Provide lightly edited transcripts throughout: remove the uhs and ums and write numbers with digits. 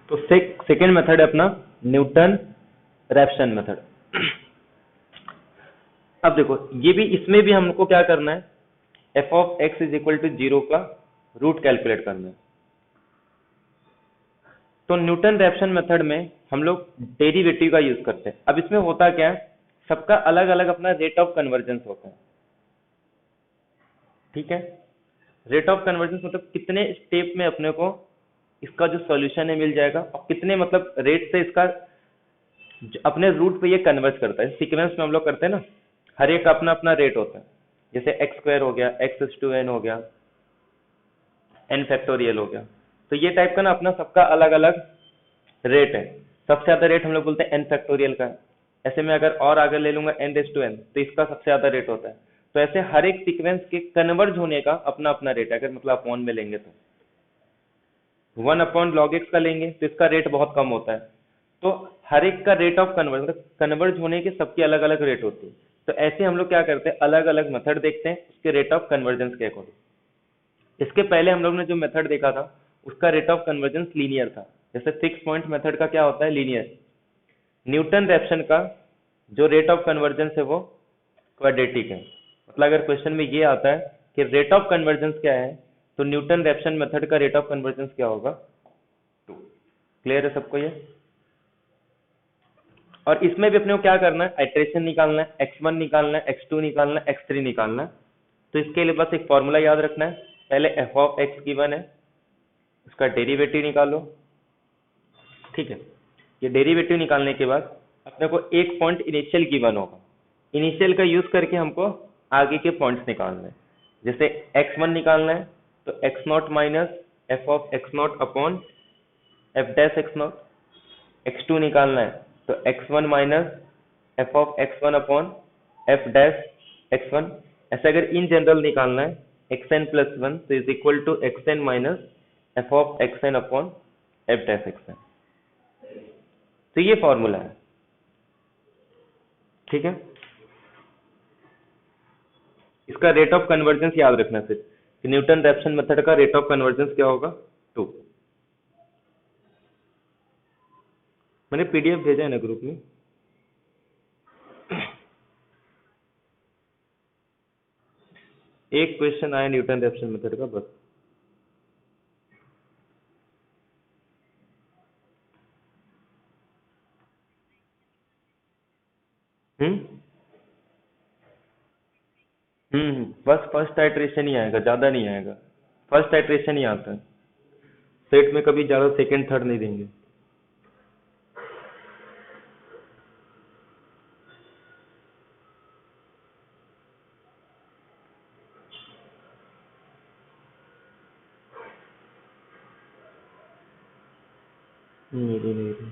तो second method है अपना न्यूटन रैप्सन मेथड। अब देखो ये भी, इसमें भी हमको क्या करना है, F of X is equal to 0 का रूट कैलकुलेट करना है। तो न्यूटन रैप्सन मेथड में हम लोग डेरिवेटिव का यूज करते हैं। अब इसमें होता क्या है, सबका अलग अलग अपना रेट ऑफ कन्वर्जेंस होता है, ठीक है। रेट ऑफ कन्वर्जेंस मतलब कितने स्टेप में अपने को इसका जो सॉल्यूशन है मिल जाएगा, और कितने मतलब रेट से इसका अपने रूट पे ये कन्वर्ज करता है। सीक्वेंस में हम लोग करते हैं ना, हर एक अपना अपना रेट होता है। जैसे एक्स स्क्वायर हो गया, एक्स टू एन हो गया, एन फैक्टोरियल हो गया। तो ये टाइप का ना अपना सबका अलग अलग रेट है। सबसे ज्यादा रेट हम लोग बोलते हैं एन फैक्टोरियल का। ऐसे में अगर और आगे ले लूंगा एन रेस टू एन, तो इसका सबसे ज्यादा रेट होता है। तो ऐसे हर एक सीक्वेंस के कन्वर्ज होने का अपना अपना रेट है। अगर मतलब अपॉन में लेंगे तो 1/log x का लेंगे तो इसका रेट बहुत कम होता है। तो हर एक का रेट ऑफ कन्वर्ज, मतलब कन्वर्ज होने के सबकी अलग अलग रेट होती है। तो ऐसे हम लोग क्या करते हैं, अलग अलग मेथड देखते हैं उसके रेट ऑफ कन्वर्जेंस के अकॉर्डिंग। इसके पहले हम लोग ने जो मेथड देखा था उसका रेट ऑफ कन्वर्जेंस लीनियर था। जैसे 6 पॉइंट मेथड का क्या होता है, लीनियर। न्यूटन रैप्सन का जो रेट ऑफ कन्वर्जेंस है वो क्वाड्रेटिक है। मतलब अगर क्वेश्चन में ये आता है कि रेट ऑफ कन्वर्जेंस क्या है, तो न्यूटन रैप्सन मेथड का रेट ऑफ कन्वर्जेंस क्या होगा, 2। क्लियर है सबको ये। और इसमें भी अपने को क्या करना है, आइट्रेशन निकालना है, x1 निकालना है, x2 निकालना है, x3 निकालना है। तो इसके लिए बस एक फॉर्मूला याद रखना है। पहले एफ ऑफ एक्स गिवन है, उसका डेरिवेटिव निकालो, ठीक है। ये डेरिवेटिव निकालने के बाद अपने को एक पॉइंट इनिशियल गिवन होगा। इनिशियल का यूज करके हमको आगे के पॉइंट्स निकालना है। जैसे x1 निकालना है तो x not minus f of x not upon f dash x not. x2 निकालना है तो x1 minus f of x1 upon f dash x1। ऐसे अगर इन जनरल निकालना है xn प्लस 1 तो is equal to xn minus f of xn upon f dash xn। तो ये फॉर्मूला है, ठीक है। इसका रेट ऑफ कन्वर्जेंस याद रखना सिर्फ कि न्यूटन रैप्सन मेथड का रेट ऑफ कन्वर्जेंस क्या होगा, 2। मैंने पीडीएफ भेजा है ना ग्रुप में। एक क्वेश्चन आया न्यूटन रैप्सन मेथड का बस। बस फर्स्ट आइट्रेशन ही आएगा, ज्यादा नहीं आएगा। फर्स्ट आइट्रेशन ही आता है सेट में, कभी ज्यादा सेकंड थर्ड नहीं देंगे। मेरी नहीं रही।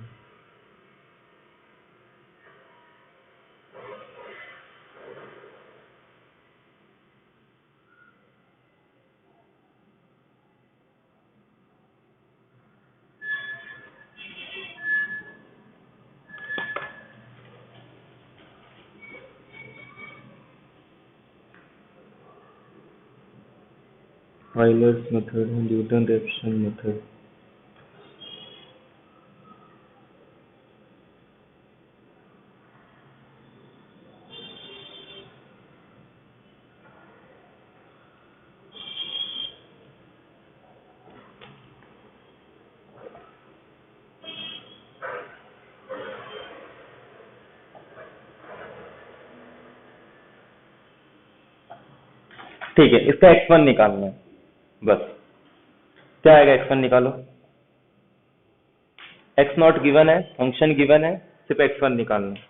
Euler's method and Newton Raphson method। ठीक है, इसका x1 निकालना है बस। क्या आएगा, x1 निकालो। x नॉट गिवन है, फंक्शन गिवन है, सिर्फ x1 निकालना है।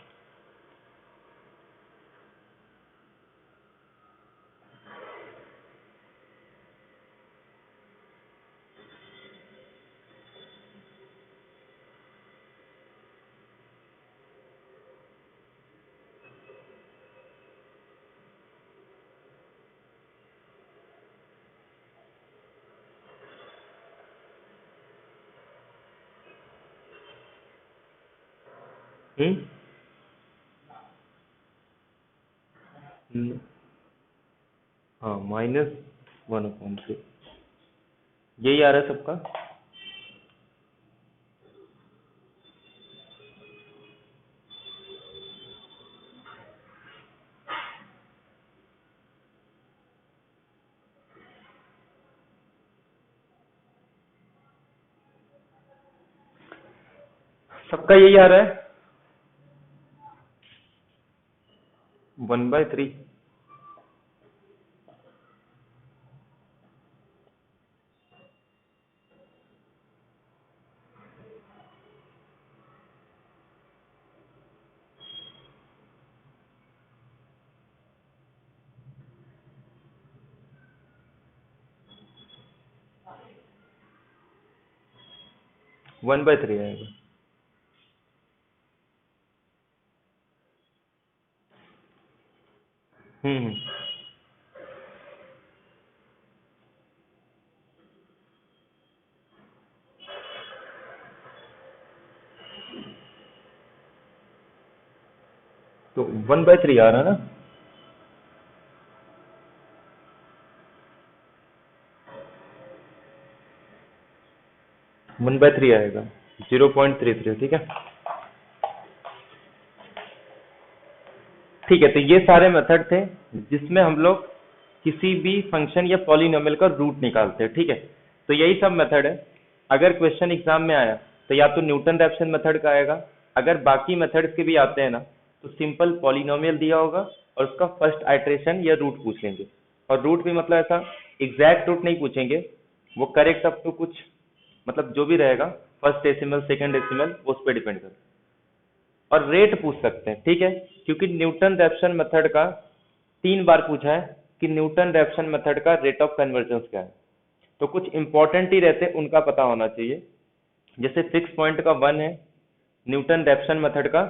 हाँ, -1/3 यही आ रहा है सबका। सबका यही आ रहा है 1/3। वन बाय थ्री आएगा। हम्म। तो 1/3 आ रहा है ना। 1/3 आएगा 0.33। ठीक है। ठीक है, तो ये सारे मेथड थे जिसमें हम लोग किसी भी फंक्शन या पॉलिनोमियल का रूट निकालते हैं। ठीक है, तो यही सब मेथड है। अगर क्वेश्चन एग्जाम में आया तो या तो न्यूटन रैप्सन मेथड का आएगा, अगर बाकी मेथड्स के भी आते हैं ना तो सिंपल पॉलिनोमियल दिया होगा और उसका फर्स्ट आइटरेशन या रूट पूछ लेंगे। और रूट भी मतलब ऐसा एग्जैक्ट रूट नहीं पूछेंगे, वो करेक्ट अप टू कुछ, मतलब जो भी रहेगा फर्स्ट डेसिमल सेकंड डेसिमल उस पर डिपेंड करता है। और रेट पूछ सकते हैं। ठीक है, क्योंकि न्यूटन रैप्सन मेथड का 3 बार पूछा है कि न्यूटन रैप्सन मेथड का रेट ऑफ कन्वर्जेंस क्या है, तो कुछ इंपॉर्टेंट ही रहते उनका पता होना चाहिए। जैसे फिक्स पॉइंट का 1 है, न्यूटन रैप्सन मेथड का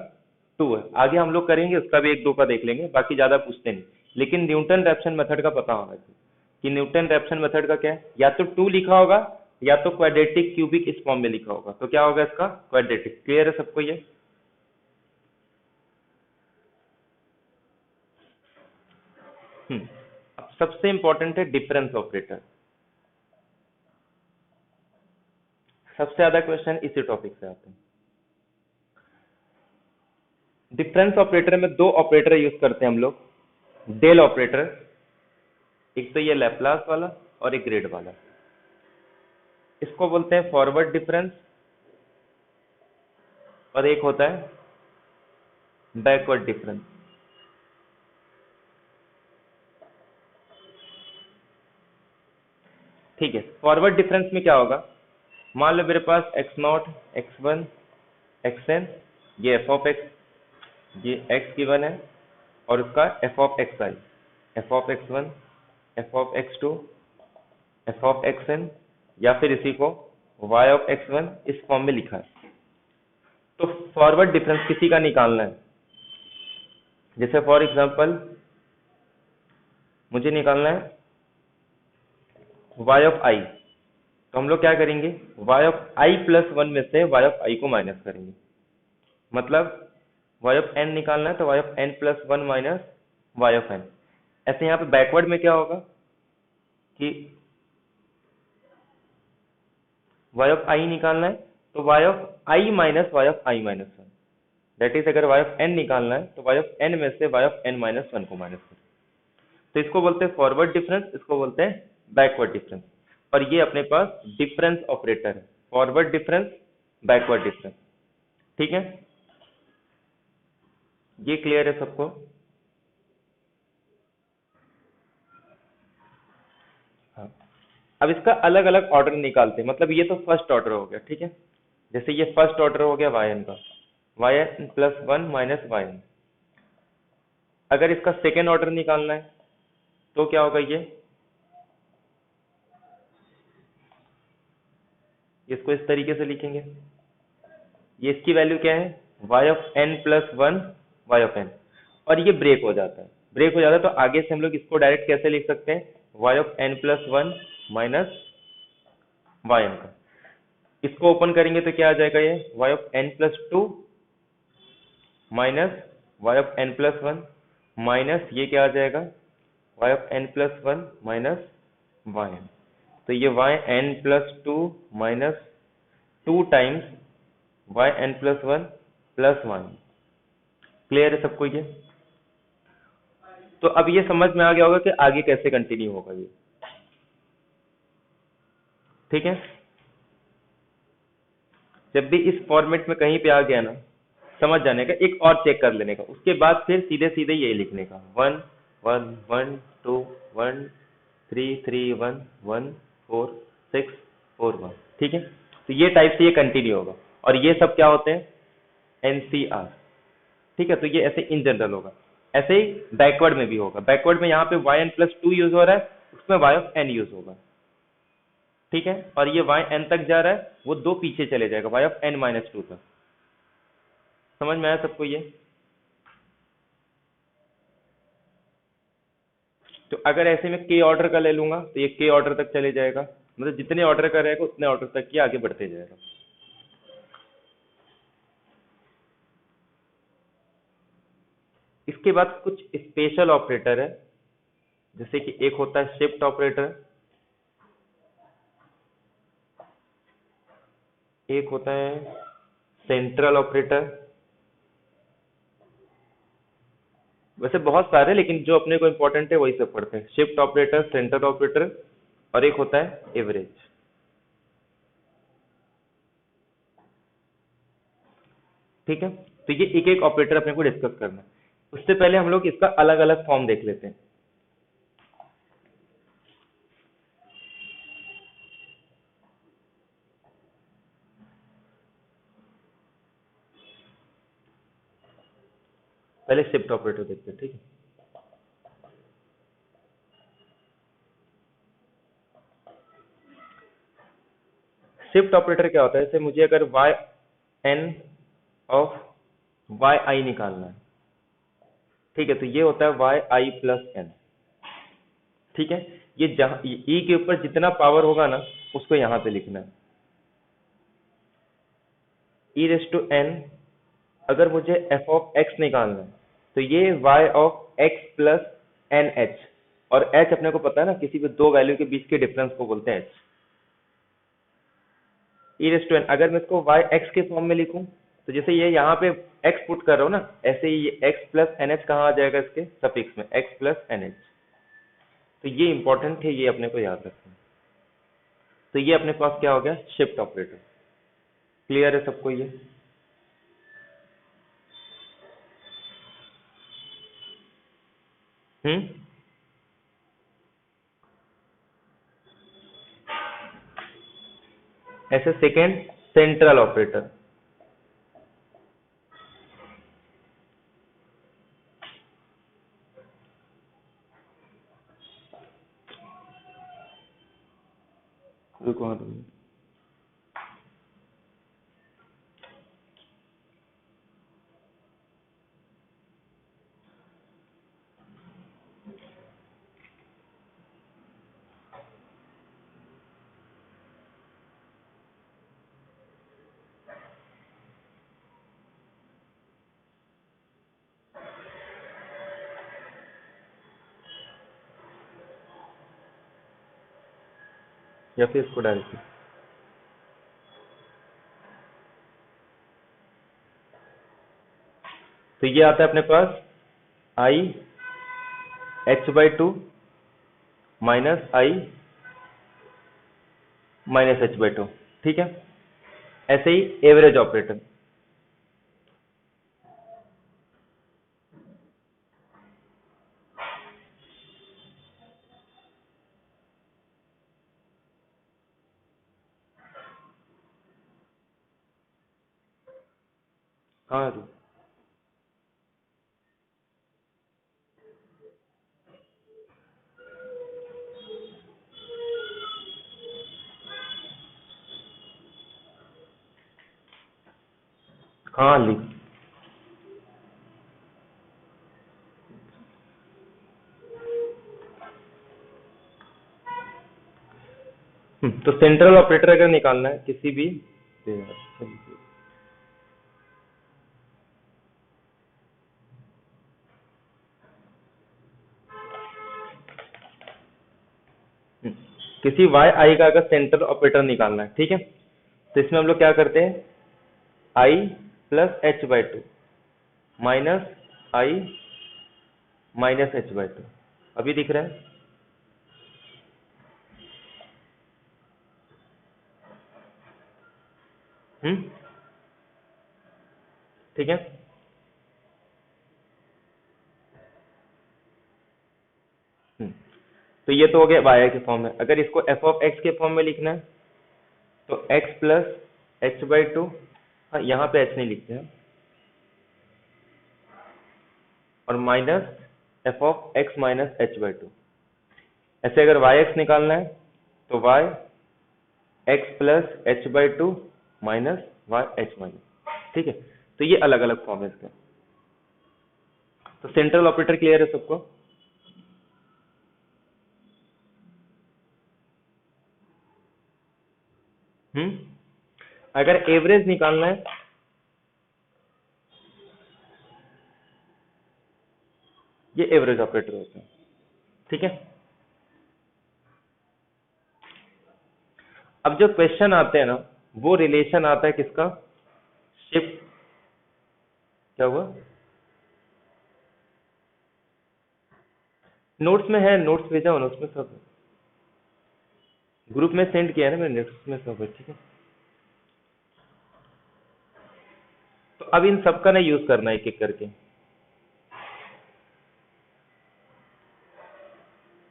2 है। आगे हम लोग करेंगे उसका भी 1-2 का देख लेंगे, बाकी ज्यादा पूछते नहीं। लेकिन न्यूटन रैप्सन मेथड का पता होना चाहिए कि न्यूटन रैप्सन मेथड का क्या है। या तो 2 लिखा होगा या तो क्वाड्रेटिक क्यूबिक इस फॉर्म में लिखा होगा, तो क्या होगा इसका क्वाड्रेटिक। क्लियर है सबको ये। अब सबसे इंपॉर्टेंट है डिफरेंस ऑपरेटर। सबसे ज्यादा क्वेश्चन इसी टॉपिक से आते हैं। डिफरेंस ऑपरेटर में 2 ऑपरेटर यूज करते हैं हम लोग, डेल ऑपरेटर, एक तो ये लैपलास वाला और एक ग्रेड वाला। इसको बोलते हैं फॉरवर्ड डिफरेंस और एक होता है बैकवर्ड डिफरेंस। ठीक है, फॉरवर्ड डिफरेंस में क्या होगा, मान लो मेरे पास x0 x1 xn, ये एफ ऑफ एक्स, ये x गिवन है और उसका F of x I, F of x1 F of x2 F of xn, या फिर इसी को y ऑफ x1 इस फॉर्म में लिखा है। तो फॉरवर्ड डिफरेंस किसी का निकालना है, जैसे फॉर एग्जांपल मुझे निकालना है y ऑफ i, तो हम लोग क्या करेंगे, y ऑफ i प्लस 1 में से y ऑफ i को माइनस करेंगे। मतलब y ऑफ n निकालना है तो y of n plus 1 minus y of n। ऐसे यहाँ पे बैकवर्ड में क्या होगा कि y ऑफ i निकालना है तो y of i minus y of i minus 1। That is अगर y ऑफ n निकालना है तो y ऑफ n में से y ऑफ n माइनस 1 को माइनस करें। तो इसको बोलते हैं फॉरवर्ड डिफरेंस, इसको बोलते हैं बैकवर्ड डिफरेंस। और ये अपने पास डिफरेंस ऑपरेटर है, फॉरवर्ड डिफरेंस बैकवर्ड डिफरेंस। ठीक है, ये क्लियर है सबको। हाँ, अब इसका अलग अलग ऑर्डर निकालते हैं, मतलब ये तो फर्स्ट ऑर्डर हो गया। ठीक है, जैसे ये फर्स्ट ऑर्डर हो गया वाई एन का, y n plus 1 minus y n. अगर इसका सेकेंड ऑर्डर निकालना है तो क्या होगा, ये इसको इस तरीके से लिखेंगे, ये इसकी वैल्यू क्या है, y of n plus 1 y of n। और ये ब्रेक हो जाता है, ब्रेक हो जाता है तो आगे से हम लोग इसको डायरेक्ट कैसे लिख सकते हैं, y of n plus 1 minus y n का। इसको ओपन करेंगे तो क्या आ जाएगा, ये y of n plus 2 minus y of n plus 1 minus ये क्या आ जाएगा, y of n plus 1 minus y n. तो ये y n plus 2 minus 2 times y n plus 1 plus 1। Clear है सबको ये। तो अब ये समझ में आ गया होगा कि आगे कैसे कंटिन्यू होगा ये। ठीक है, जब भी इस फॉर्मेट में कहीं पे आ गया ना, समझ जाने का, एक और चेक कर लेने का, उसके बाद फिर सीधे सीधे यही लिखने का 1 1 1 2 1 3 3 1 1 4 6 4 1। ठीक है, तो ये टाइप से ये कंटिन्यू होगा, और ये सब क्या होते हैं, एनसीआर। ठीक है, तो ये ऐसे इन जनरल होगा। ऐसे ही बैकवर्ड में भी होगा। बैकवर्ड में यहाँ पे yn+2 यूज हो रहा है, उसमें y ऑफ n यूज होगा। ठीक है, और ये yn तक जा रहा है, वो दो पीछे चले जाएगा y ऑफ n-2 तक। समझ में आया सबको ये? तो अगर ऐसे में k ऑर्डर का ले लूंगा तो ये k ऑर्डर तक चले जाएगा, मतलब जितने ऑर्डर का रहेगा उतने ऑर्डर तक ये आगे बढ़ते जाएगा। इसके बाद कुछ स्पेशल ऑपरेटर है, जैसे कि एक होता है शिफ्ट ऑपरेटर, एक होता है सेंट्रल ऑपरेटर। वैसे बहुत सारे, लेकिन जो अपने को इंपॉर्टेंट है वही सब पढ़ते हैं। शिफ्ट ऑपरेटर, सेंट्रल ऑपरेटर, और एक होता है एवरेज। ठीक है, तो ये एक एक ऑपरेटर अपने को डिस्कस करना है। उससे पहले हम लोग इसका अलग अलग फॉर्म देख लेते हैं। पहले शिफ्ट ऑपरेटर देखते हैं। ठीक है, शिफ्ट ऑपरेटर क्या होता है, जैसे मुझे अगर वाई एन ऑफ वाई आई निकालना है, ठीक है, तो ये होता है वाई आई प्लस एन। ठीक है, ये जहां ई के ऊपर जितना पावर होगा ना, उसको यहां पे लिखना है। ई रेस टू एन, अगर मुझे एफ ऑफ एक्स निकालना है, तो ये y of x plus n h, और एच अपने को पता है ना, किसी भी दो वैल्यू के बीच के डिफरेंस को बोलते हैं h. E raise to n, अगर मैं इसको वाई एक्स के फॉर्म में लिखूं, तो जैसे ये यहाँ पे एक्स पुट कर रहा हूँ ना, ऐसे ही ये एक्स प्लस एन एच कहाँ आ जाएगा, इसके सफिक्स में, एक्स प्लस एन एच। तो ये इंपॉर्टेंट है, ये अपने को याद रखना है। तो ये अपने पास क्या हो गया, शिफ्ट ऑपरेटर। क्लियर है सबको ये? हम्म, ऐसे सेकेंड सेंट्रल ऑपरेटर। रुको, हाँ, रुको। या फिर इसको डायरेक्टली, तो ये आता है अपने पास आई h/2 माइनस आई माइनस h/2। ठीक है, ऐसे ही एवरेज ऑपरेटर। हाँ, हाँ लिख। तो सेंट्रल ऑपरेटर अगर निकालना है किसी भी, किसी वाई आई का अगर सेंट्रल ऑपरेटर निकालना है, ठीक है, तो इसमें हम लोग क्या करते हैं, आई प्लस h/2 माइनस आई माइनस h/2। अभी दिख रहा है? हम्म, ठीक है। तो ये तो हो गया वाई के फॉर्म में। अगर इसको एफ ऑफ एक्स के फॉर्म में लिखना है तो x plus h by two, हाँ यहाँ पे एच नहीं लिखते हैं, और minus f of x minus h by two. ऐसे अगर वाई एक्स निकालना है तो y x plus h by two minus y h minus. ठीक है, तो ये अलग अलग फॉर्म है इसका। तो सेंट्रल ऑपरेटर क्लियर है सबको? अगर एवरेज निकालना है, ये एवरेज ऑपरेटर होता है। ठीक है, अब जो क्वेश्चन आते हैं ना, वो रिलेशन आता है किसका? शिफ्ट। क्या हुआ? नोट्स में है, नोट्स भेजा हो, नोट्स में सब है। ग्रुप में सेंड किया है ना मैंने, नोट्स में सब है। ठीक है, तो अब इन सब का ना यूज करना है एक एक करके।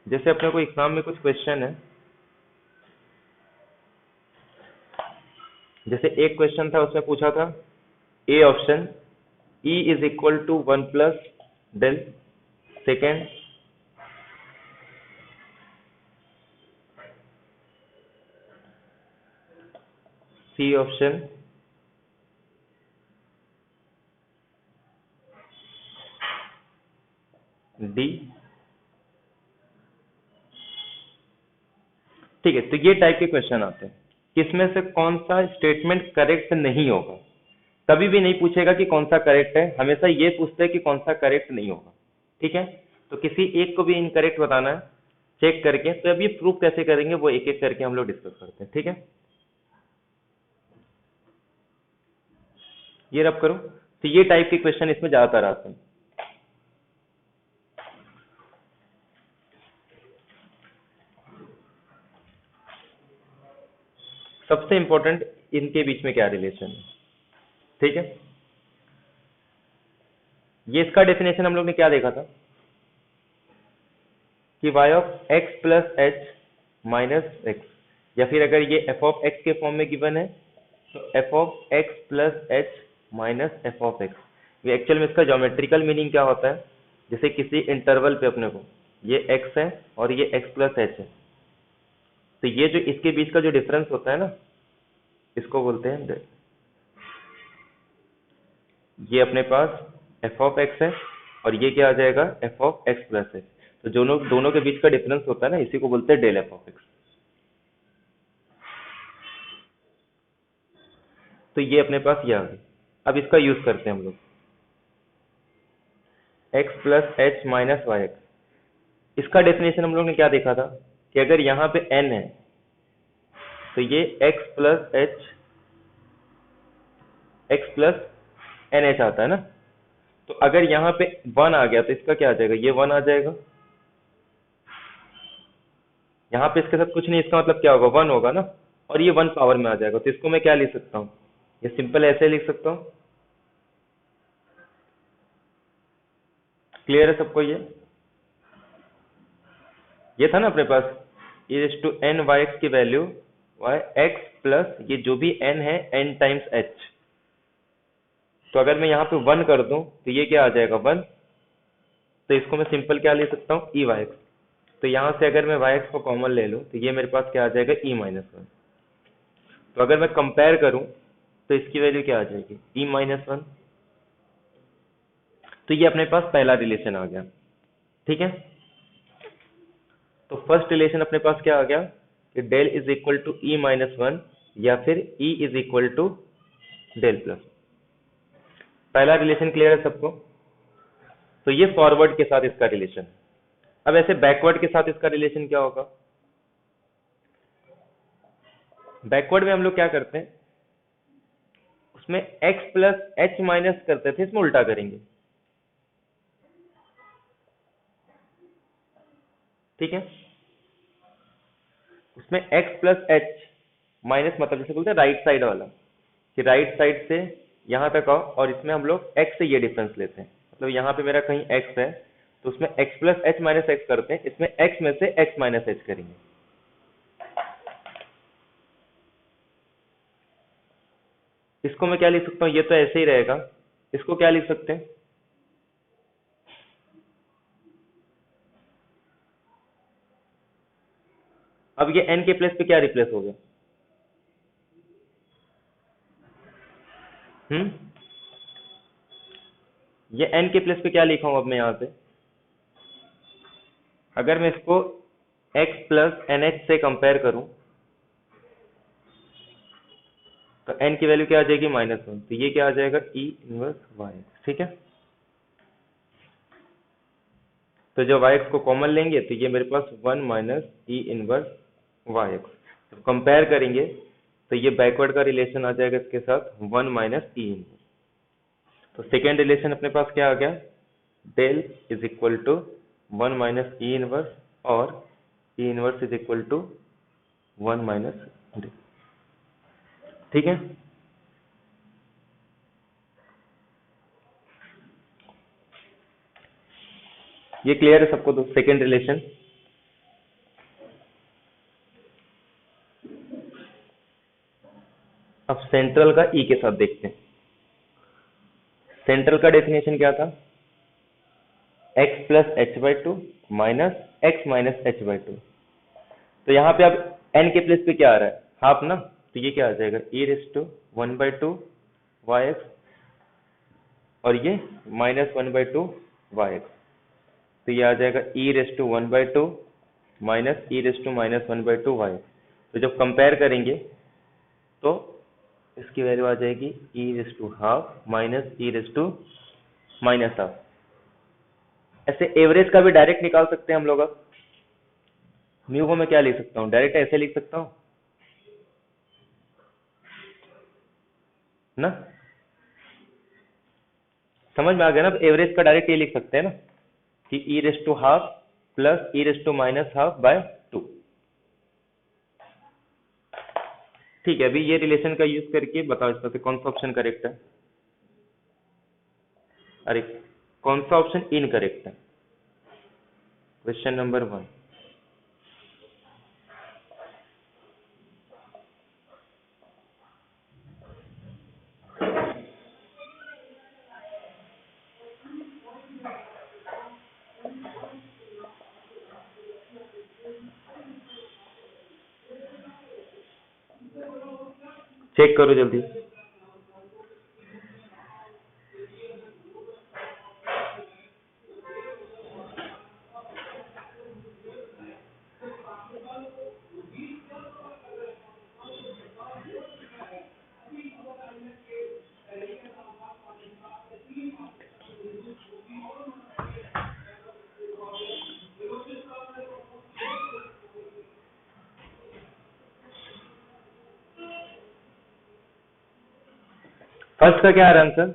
जैसे अपने को एग्जाम में कुछ क्वेश्चन है, जैसे एक क्वेश्चन था उसमें पूछा था A option e is equal to one plus del. Second, C option D. ठीक है, तो ये टाइप के क्वेश्चन आते हैं। किसमें से कौन सा स्टेटमेंट करेक्ट नहीं होगा? कभी भी नहीं पूछेगा कि कौन सा करेक्ट है, हमेशा ये पूछते हैं कि कौन सा करेक्ट नहीं होगा। ठीक है, तो किसी एक को भी इनकरेक्ट बताना है चेक करके। तो अब ये प्रूफ कैसे करेंगे वो एक एक करके हम लोग डिस्कस करते हैं। ठीक है, ये रब करो। तो ये टाइप के क्वेश्चन इसमें ज्यादातर आते हैं। सबसे इंपॉर्टेंट, इनके बीच में क्या रिलेशन है। ठीक है, ये इसका डेफिनेशन हम लोग ने क्या देखा था कि y of x plus h minus x, या फिर अगर ये f ऑफ एक्स के फॉर्म में गिवन है तो f of x plus h minus f of x. ये एक्चुअल में इसका ज्योमेट्रिकल मीनिंग क्या होता है? जैसे किसी इंटरवल पे अपने को ये x है और ये x प्लस एच है, तो ये जो इसके बीच का जो डिफरेंस होता है ना, इसको बोलते हैं, ये अपने पास एफ ऑफ एक्स है और ये क्या आ जाएगा? F of x plus H. तो दोनों दोनों के बीच का डिफरेंस होता है ना, इसी को बोलते हैं डेल एफ ऑफ एक्स। तो ये अपने पास ये आ गई। अब इसका यूज करते हैं हम लोग, x plus h minus y x. इसका डेफिनेशन हम लोग ने क्या देखा था कि अगर यहाँ पे n है तो ये x plus h, x plus n h आता है ना। तो अगर यहाँ पे 1 आ गया तो इसका क्या आ जाएगा? ये 1 आ जाएगा। यहाँ पे इसके साथ कुछ नहीं, इसका मतलब क्या होगा? 1 होगा ना, और ये 1 पावर में आ जाएगा। तो इसको मैं क्या लिख सकता हूँ? ये सिंपल ऐसे लिख सकता हूँ। क्लियर है सबको? ये था ना अपने पास is to N Y X की वैल्यू वाई एक्स प्लस ये जो भी n है n टाइम्स h। तो अगर मैं यहाँ पे 1 कर दूं तो ये क्या आ जाएगा? 1। तो इसको मैं सिंपल क्या ले सकता हूँ? E y x. तो यहाँ से अगर मैं वाई एक्स को कॉमन ले लूँ तो ये मेरे पास क्या आ जाएगा? ई माइनस वन। तो अगर मैं कंपेयर करूँ तो इसकी वैल्यू क्या आ जाएगी? ई माइनस वन। तो ये अपने पास पहला रिलेशन आ गया। ठीक है, तो फर्स्ट रिलेशन अपने पास क्या आ गया कि del is equal to e minus one, या फिर e is equal to del plus. पहला रिलेशन क्लियर है सबको? तो ये फॉरवर्ड के साथ इसका रिलेशन है। अब ऐसे बैकवर्ड के साथ इसका रिलेशन क्या होगा? बैकवर्ड में हम लोग क्या करते हैं, उसमें x प्लस एच माइनस करते थे, इसमें उल्टा करेंगे। ठीक है, उसमें x प्लस एच माइनस मतलब जैसे बोलते हैं राइट साइड वाला, कि राइट साइड से यहाँ तक आओ और इसमें हम लोग x से ये डिफरेंस लेते हैं, मतलब यहाँ पे मेरा कहीं x है तो उसमें x plus h minus x करते हैं, इसमें x में से x माइनस एच करेंगे। इसको मैं क्या लिख सकता हूँ, ये तो ऐसे ही रहेगा, इसको क्या लिख सकते हैं, अब ये n के प्लेस पे क्या रिप्लेस हो गया, ये n के प्लेस पे क्या लिखा हूं अब मैं यहाँ पे, अगर मैं इसको x प्लस एन एच से कंपेयर करूं तो n की वैल्यू क्या आ जाएगी -1, तो ये क्या आ जाएगा e इनवर्स y, ठीक है। तो जब yx को कॉमन लेंगे तो ये मेरे पास 1 माइनस ई इनवर्स yx, जब कंपेयर करेंगे तो ये बैकवर्ड का रिलेशन आ जाएगा इसके साथ 1 माइनस ई इनवर्स। तो सेकेंड रिलेशन अपने पास क्या आ गया, del is equal to 1 minus E inverse और E inverse is equal to 1 minus del, ठीक है। ये क्लियर है सबको, तो सेकेंड रिलेशन। अब सेंट्रल का ई के साथ देखते हैं। सेंट्रल का डेफिनेशन क्या था, x plus h by two minus x minus h by to. तो यहाँ पे अब n के प्लेस पे क्या आ रहा है, हाफ ना, तो ये क्या आ जाएगा e रेस टू 1/2 yx और ये -1/2 yx, तो ये आ जाएगा e raise to 1/2 minus e raise to -1/2 yx। तो जब कंपेयर करेंगे तो इसकी वैल्यू आ जाएगी e raise to half minus e raise to minus half. ऐसे एवरेज का भी डायरेक्ट निकाल सकते हैं हम लोग। अब म्यू को मैं क्या लिख सकता हूँ, डायरेक्ट ऐसे लिख सकता हूँ ना, समझ में आ गया ना। अब एवरेज का डायरेक्ट ये लिख सकते हैं ना कि E raise to half plus E raise to minus half by 2, ठीक है। अभी ये रिलेशन का यूज करके बताओ इसमें से कौन सा ऑप्शन करेक्ट है, अरे कौन सा ऑप्शन इनकरेक्ट है, क्वेश्चन नंबर 1। चेक करो जल्दी। फर्स्ट का क्या आ रहा है आंसर,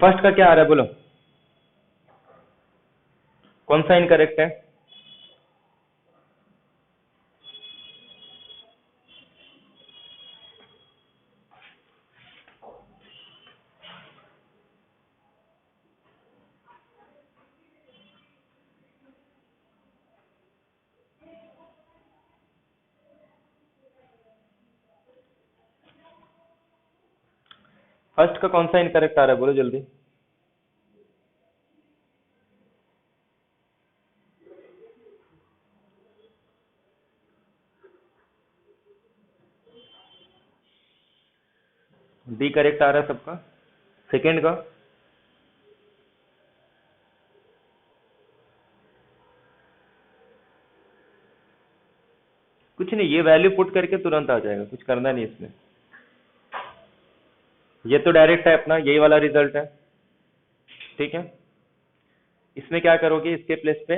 फर्स्ट का क्या आ रहा है बोलो, कौन सा इनकरेक्ट है, फर्स्ट का कौन सा इनकरेक्ट आ रहा है बोलो जल्दी। डी करेक्ट आ रहा है सबका। सेकेंड का कुछ नहीं, ये वैल्यू पुट करके तुरंत आ जाएगा, कुछ करना नहीं इसमें। ये तो डायरेक्ट है अपना, यही वाला रिजल्ट है, ठीक है। इसमें क्या करोगे, इसके प्लेस पे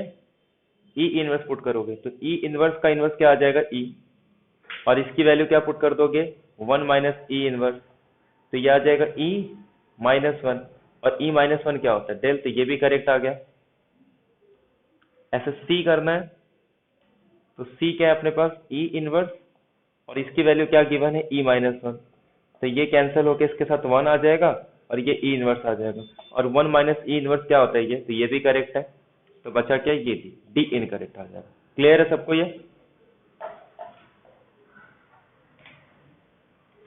ई इनवर्स पुट करोगे, तो ई इनवर्स का इनवर्स क्या आ जाएगा, ई, और इसकी वैल्यू क्या पुट कर दोगे, 1 माइनस ई इनवर्स, तो ये आ जाएगा ई -1, और ई -1 क्या होता है, डेल, तो ये भी करेक्ट आ गया। ऐसे सी करना है, तो सी क्या है अपने पास, ई इनवर्स, और इसकी वैल्यू क्या गिवन है, ई -1, तो ये कैंसिल होके इसके साथ 1 आ जाएगा, और ये ई इनवर्स आ जाएगा, और 1 माइनस ई इनवर्स क्या होता है ये, तो ये भी करेक्ट है, तो बचा क्या, ये डी इनकरेक्ट आ जाएगा। क्लियर है सबको ये।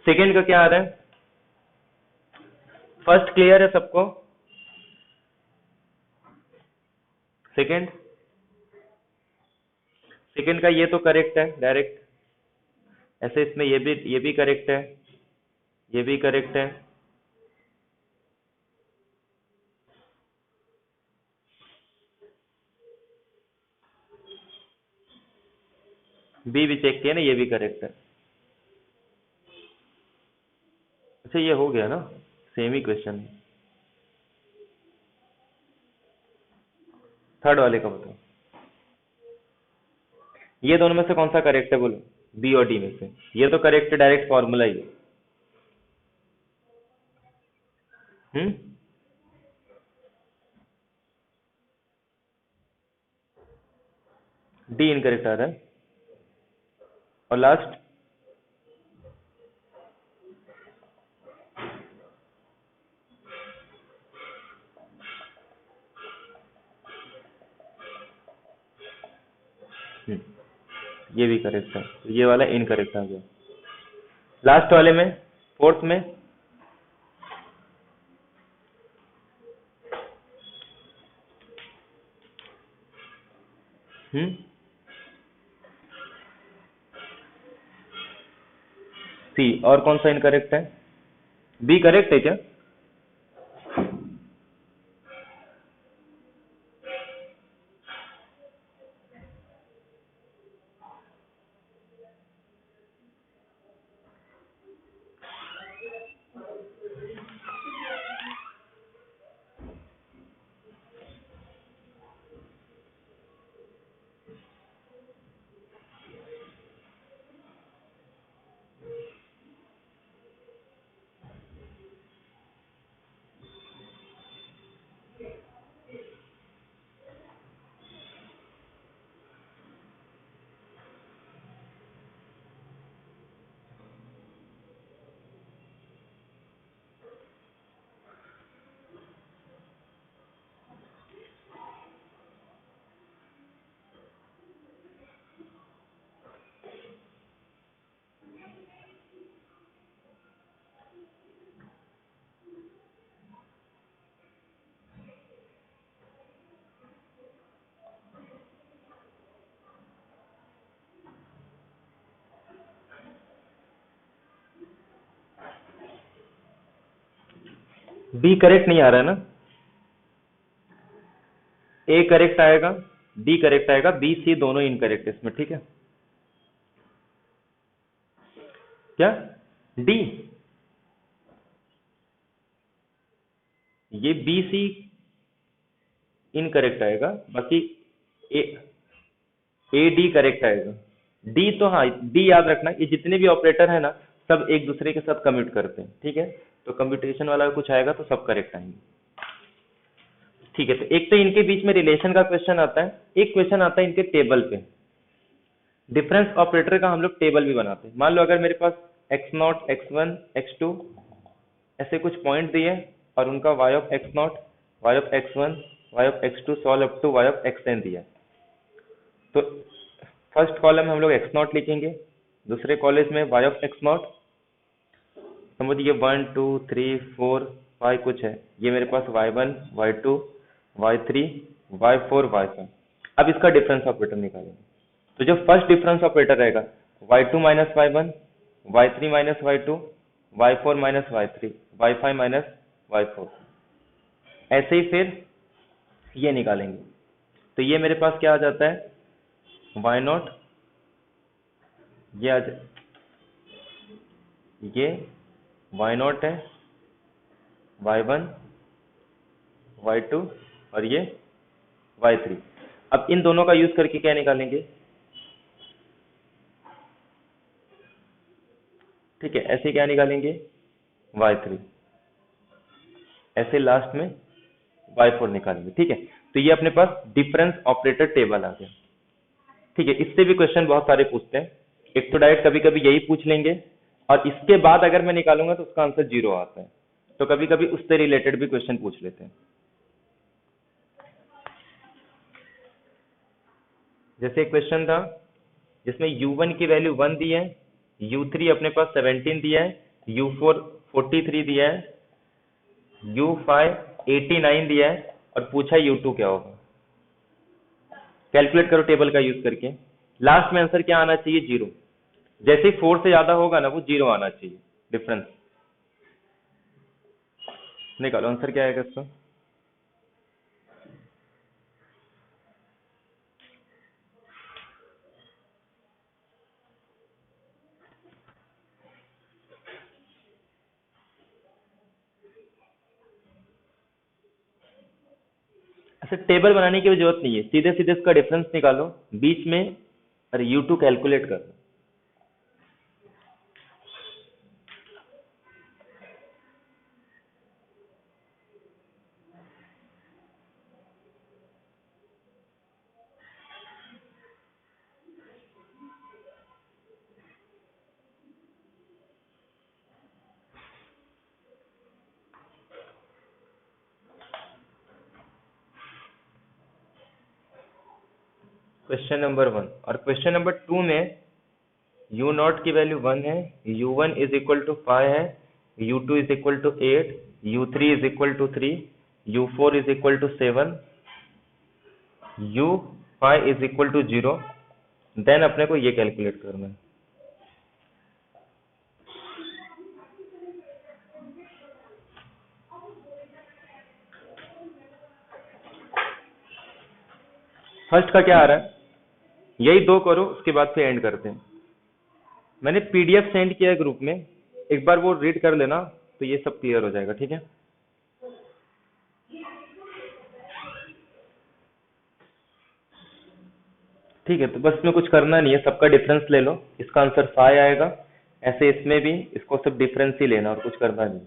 सेकेंड का क्या आ रहा है, फर्स्ट क्लियर है सबको, सेकेंड, सेकेंड का ये तो करेक्ट है डायरेक्ट, ऐसे इसमें ये भी करेक्ट है, ये भी करेक्ट है, बी भी चेक किया ना, ये भी करेक्ट है। अच्छा ये हो गया ना, सेम ही क्वेश्चन। थर्ड वाले का बताओ, ये दोनों में से कौन सा करेक्ट है बोलो, बी और डी में से। ये तो करेक्ट है, डायरेक्ट फॉर्मूला ही है। हम्म, डी इनकरेक्ट आ रहा है, और लास्ट ये भी करेक्ट है, तो ये वाला इनकरेक्ट आ गया। लास्ट वाले में, फोर्थ में, सी, और कौन सा इनकरेक्ट है, बी करेक्ट है क्या, बी करेक्ट नहीं आ रहा है ना, ए करेक्ट आएगा, डी करेक्ट आएगा, बी सी दोनों इनकरेक्ट इसमें, ठीक है। क्या, डी, ये बी सी इनकरेक्ट आएगा, बाकी ए, ए डी करेक्ट आएगा। डी तो हाँ, डी याद रखना, ये जितने भी ऑपरेटर है ना, सब एक दूसरे के साथ कम्यूट करते हैं, ठीक है, तो कम्यूटेशन वाला कुछ आएगा तो सब करेक्ट आएंगे, ठीक है। तो एक तो इनके बीच में रिलेशन का क्वेश्चन आता है, एक क्वेश्चन आता है इनके टेबल पे, डिफरेंस ऑपरेटर का हम लोग टेबल भी बनाते हैं। मान लो अगर मेरे पास x0, x1, x2 ऐसे कुछ पॉइंट दिए, और उनका y of x0, y of x1, y of x2 solve up to y of xn दिया, तो फर्स्ट कॉलम में हम लोग x0 लिखेंगे, दूसरे कॉलम में y ऑफ x0, समझिए 1 2 3 4 5 कुछ है, ये मेरे पास y1 y2 y3 y4 y5। अब इसका डिफरेंस ऑपरेटर निकालेंगे। तो जो फर्स्ट डिफरेंस ऑपरेटर रहेगा y2 minus y1 y3 minus y2 y4 minus y3 y5 minus y4, ऐसे ही फिर ये निकालेंगे। तो ये मेरे पास क्या आ जाता है, y0, ये ये y0 है, y1 y2 और ये y3। अब इन दोनों का यूज करके क्या निकालेंगे, ठीक है, ऐसे क्या निकालेंगे y3, ऐसे लास्ट में y4 निकालेंगे। ठीक है, तो ये अपने पास डिफरेंस ऑपरेटर टेबल आ गया। ठीक है, इससे भी क्वेश्चन बहुत सारे पूछते हैं। एक तो डायरेक्ट कभी कभी यही पूछ लेंगे, और इसके बाद अगर मैं निकालूंगा तो उसका आंसर 0 आता है। तो कभी कभी उससे रिलेटेड भी क्वेश्चन पूछ लेते हैं। जैसे एक क्वेश्चन था जिसमें u1 की वैल्यू 1 दी है, u3 अपने पास 17 दिया है, u4 43 दिया है, u5 89 दिया है, और पूछा u2 क्या होगा। कैलकुलेट करो टेबल का यूज करके। लास्ट में आंसर क्या आना चाहिए, 0। जैसे ही 4 से ज्यादा होगा ना, वो 0 आना चाहिए डिफरेंस। निकालो आंसर क्या आएगा इसका। ऐसे टेबल बनाने की भी जरूरत नहीं है, सीधे सीधे इसका डिफरेंस निकालो बीच में, और u2 कैलकुलेट कर लो। क्वेश्चन नंबर 1 और क्वेश्चन नंबर 2 में u0 की वैल्यू 1 है, u1 इज इक्वल टू 5 है, u2 is equal to 8, u3 is equal to 3, u4 is equal to 7, u5 is equal to 0। Then अपने को ये कैलकुलेट करना है। फर्स्ट का क्या आ रहा है, यही 2 करो, उसके बाद फिर एंड करते हैं। मैंने पीडीएफ सेंड किया है ग्रुप में, एक बार वो रीड कर लेना तो ये सब क्लियर हो जाएगा। ठीक है, ठीक है, तो बस इसमें कुछ करना नहीं है, सबका डिफरेंस ले लो, इसका आंसर 5 आएगा। ऐसे इसमें भी इसको सब डिफरेंस ही लेना और कुछ करना नहीं।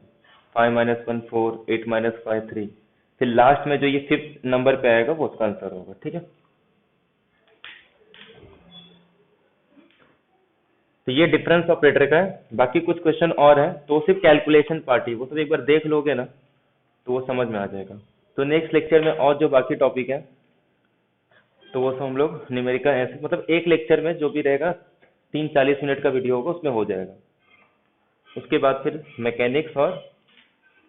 5 माइनस 1 4, 8 माइनस 5 3, फिर लास्ट में जो ये 5th नंबर पे आएगा वो उसका आंसर होगा। ठीक है, तो ये डिफरेंस ऑपरेटर का है। बाकी कुछ क्वेश्चन और है तो सिर्फ कैलकुलेशन पार्ट ही, वो सब एक बार देख लोगे ना तो वो समझ में आ जाएगा। तो नेक्स्ट लेक्चर में और जो बाकी टॉपिक है तो वो सब हम लोग न्यूमेरिकल ऐसे, मतलब एक लेक्चर में जो भी रहेगा 30-40 मिनट का वीडियो होगा उसमें हो जाएगा। उसके बाद फिर मैकेनिक्स और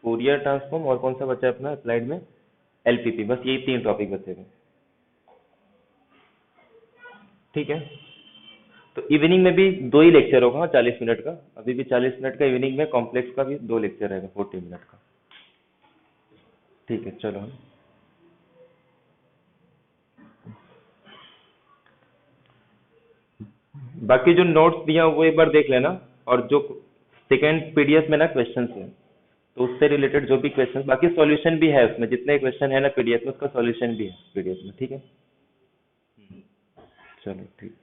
फूरियर ट्रांसफॉर्म, और कौन सा बचा है अपना स्लाइड में, एलपीपी, बस यही 3 टॉपिक बचेगा। ठीक है, तो इवनिंग में भी 2 ही लेक्चर होगा 40 मिनट का, अभी भी 40 मिनट का इवनिंग में, कॉम्प्लेक्स का भी 2 लेक्चर रहेगा 40 मिनट का। ठीक है, चलो। बाकी जो नोट्स दिया वो एक बार देख लेना, और जो सेकेंड पीडीएफ में ना क्वेश्चन है तो उससे रिलेटेड जो भी क्वेश्चन, बाकी सॉल्यूशन भी है उसमें, जितने क्वेश्चन है ना पीडीएफ में उसका सॉल्यूशन भी है पीडीएफ में। ठीक है, चलो ठीक।